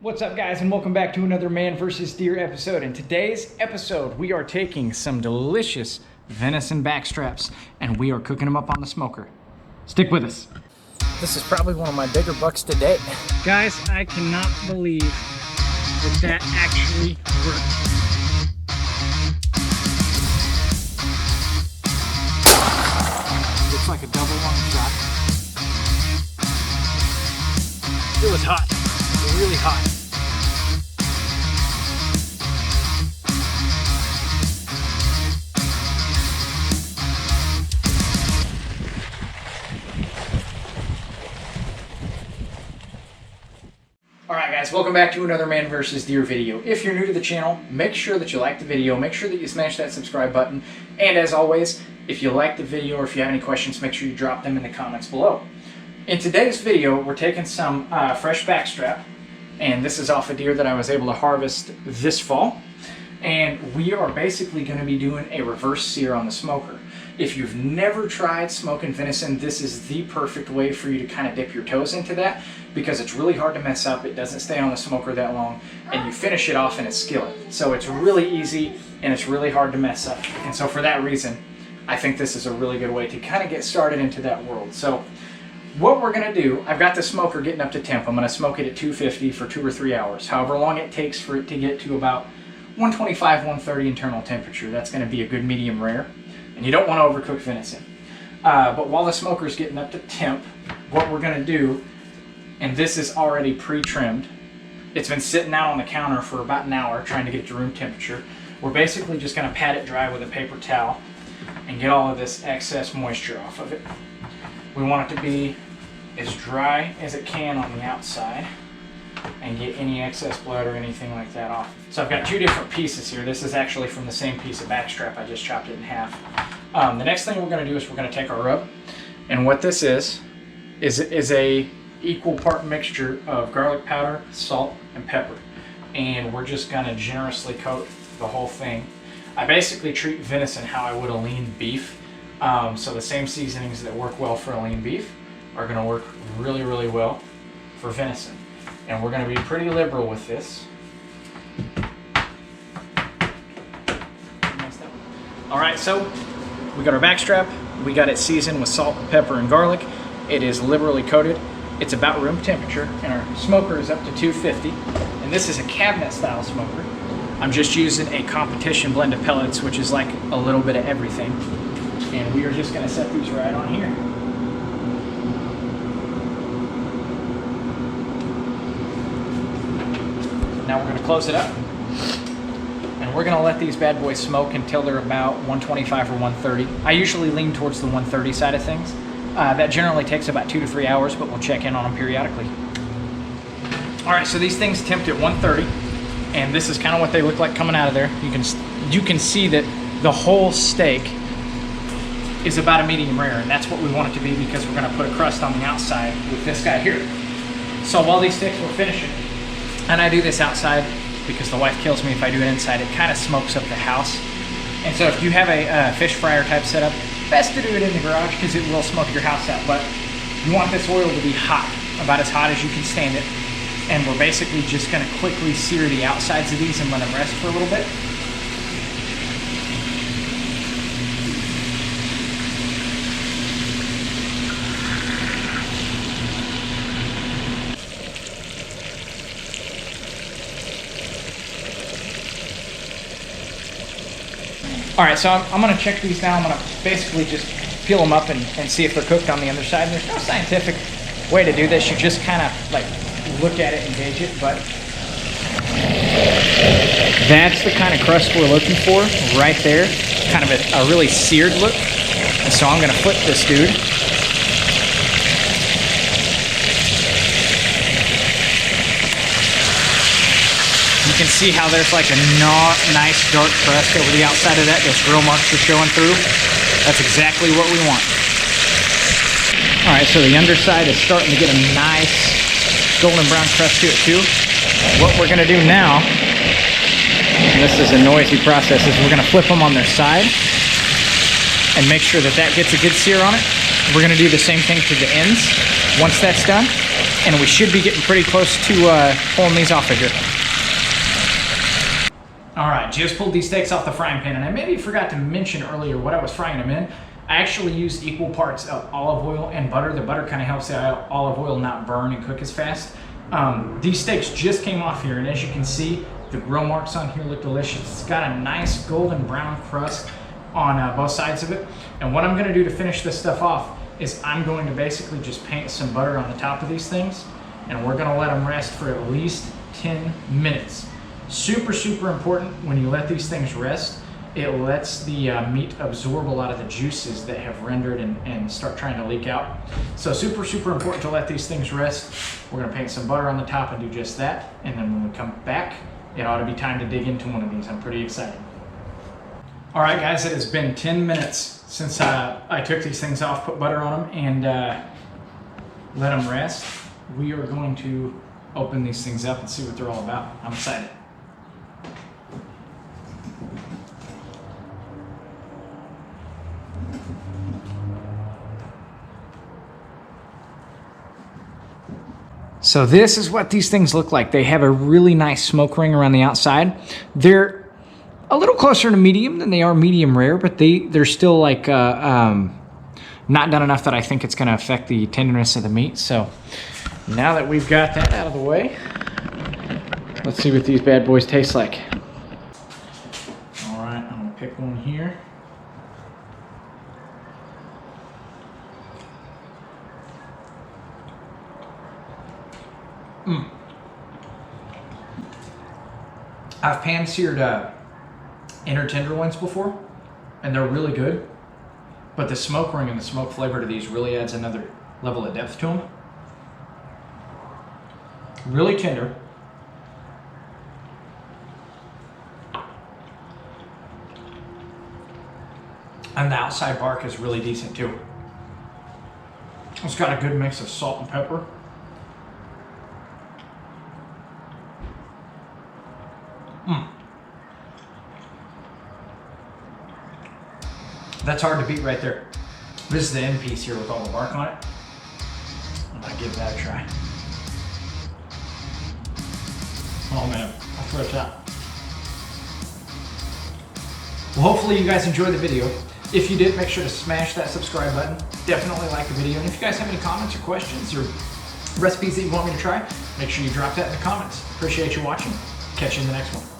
What's up, guys, and welcome back to another Man vs. Deer episode. In today's episode, we are taking some delicious venison backstraps and we are cooking them up on the smoker. Stick with us. This is probably one of my bigger bucks to date. Guys, I cannot believe that actually worked. Looks like a double long shot. It was hot, really hot. Alright guys, welcome back to another Man vs. Deer video. If you're new to the channel, make sure that you like the video, make sure that you smash that subscribe button, and as always, if you like the video or if you have any questions, make sure you drop them in the comments below. In today's video, we're taking some fresh backstrap, and this is off a deer that I was able to harvest this fall, and we are basically going to be doing a reverse sear on the smoker. If you've never tried smoking venison, this is the perfect way for you to kind of dip your toes into that, because it's really hard to mess up, it doesn't stay on the smoker that long, and you finish it off in a skillet. So it's really easy and it's really hard to mess up. And so for that reason, I think this is a really good way to kind of get started into that world. So what we're going to do, I've got the smoker getting up to temp. I'm going to smoke it at 250 for 2 or 3 hours, however long it takes for it to get to about 125, 130 internal temperature. That's going to be a good medium rare. And you don't want to overcook venison. But while the smoker's getting up to temp, what we're going to do, and this is already pre-trimmed, it's been sitting out on the counter for about an hour trying to get it to room temperature. We're basically just going to pat it dry with a paper towel and get all of this excess moisture off of it. We want it to be as dry as it can on the outside and get any excess blood or anything like that off. So I've got two different pieces here. This is actually from the same piece of backstrap. I just chopped it in half. The next thing we're going to do is we're going to take our rub, and what this is a equal part mixture of garlic powder, salt, and pepper, and we're just going to generously coat the whole thing. I basically treat venison how I would a lean beef, so the same seasonings that work well for a lean beef are going to work really, really well for venison. And we're going to be pretty liberal with this. Alright, so we got our backstrap. We got it seasoned with salt, pepper, and garlic. It is liberally coated. It's about room temperature, and our smoker is up to 250. And this is a cabinet style smoker. I'm just using a competition blend of pellets, which is like a little bit of everything. And we are just going to set these right on here. Now we're going to close it up, and we're going to let these bad boys smoke until they're about 125 or 130. I usually lean towards the 130 side of things. That generally takes about 2 to 3 hours, but we'll check in on them periodically. Alright, so these things tempt at 130, and this is kind of what they look like coming out of there. You can see that the whole steak is about a medium rare, and that's what we want it to be because we're going to put a crust on the outside with this guy here. So while these steaks were finishing, and I do this outside because the wife kills me if I do it inside, it kind of smokes up the house. And so if you have a fish fryer type setup, best to do it in the garage because it will smoke your house out. But you want this oil to be hot, about as hot as you can stand it. And we're basically just going to quickly sear the outsides of these and let them rest for a little bit. Alright, so I'm going to check these now. I'm going to basically just peel them up and see if they're cooked on the underside. And there's no scientific way to do this. You just kind of like look at it and gauge it, but that's the kind of crust we're looking for right there. Kind of a really seared look. And so I'm going to flip this dude. You can see how there's like a nice dark crust over the outside of that. Those grill marks are showing through. That's exactly what we want. Alright, so the underside is starting to get a nice golden brown crust to it too. What we're going to do now, and this is a noisy process, is we're going to flip them on their side and make sure that that gets a good sear on it. We're gonna do the same thing to the ends once that's done, and we should be getting pretty close to pulling these off of here. All right, just pulled these steaks off the frying pan, and I maybe forgot to mention earlier what I was frying them in. I actually used equal parts of olive oil and butter. The butter kind of helps the olive oil not burn and cook as fast. These steaks just came off here, and as you can see, the grill marks on here look delicious. It's got a nice golden brown crust on both sides of it. And what I'm gonna do to finish this stuff off is I'm going to basically just paint some butter on the top of these things, and we're gonna let them rest for at least 10 minutes. Super, super important when you let these things rest. It lets the meat absorb a lot of the juices that have rendered and start trying to leak out. So super, super important to let these things rest. We're gonna paint some butter on the top and do just that. And then when we come back, it ought to be time to dig into one of these. I'm pretty excited. All right, guys, it has been 10 minutes since I took these things off, put butter on them, and let them rest. We are going to open these things up and see what they're all about. I'm excited. So this is what these things look like. They have a really nice smoke ring around the outside. They're a little closer to medium than they are medium rare, but they're still like not done enough that I think it's gonna affect the tenderness of the meat. So now that we've got that out of the way, let's see what these bad boys taste like. All right, I'm gonna pick one here. I've pan-seared inner tenderloins before, and they're really good, but the smoke ring and the smoke flavor to these really adds another level of depth to them. Really tender. And the outside bark is really decent too. It's got a good mix of salt and pepper. That's hard to beat right there. This is the end piece here with all the bark on it. I'm gonna give that a try. Oh man, I'll throw it out. Well, hopefully you guys enjoyed the video. If you did, make sure to smash that subscribe button. Definitely like the video. And if you guys have any comments or questions or recipes that you want me to try, make sure you drop that in the comments. Appreciate you watching. Catch you in the next one.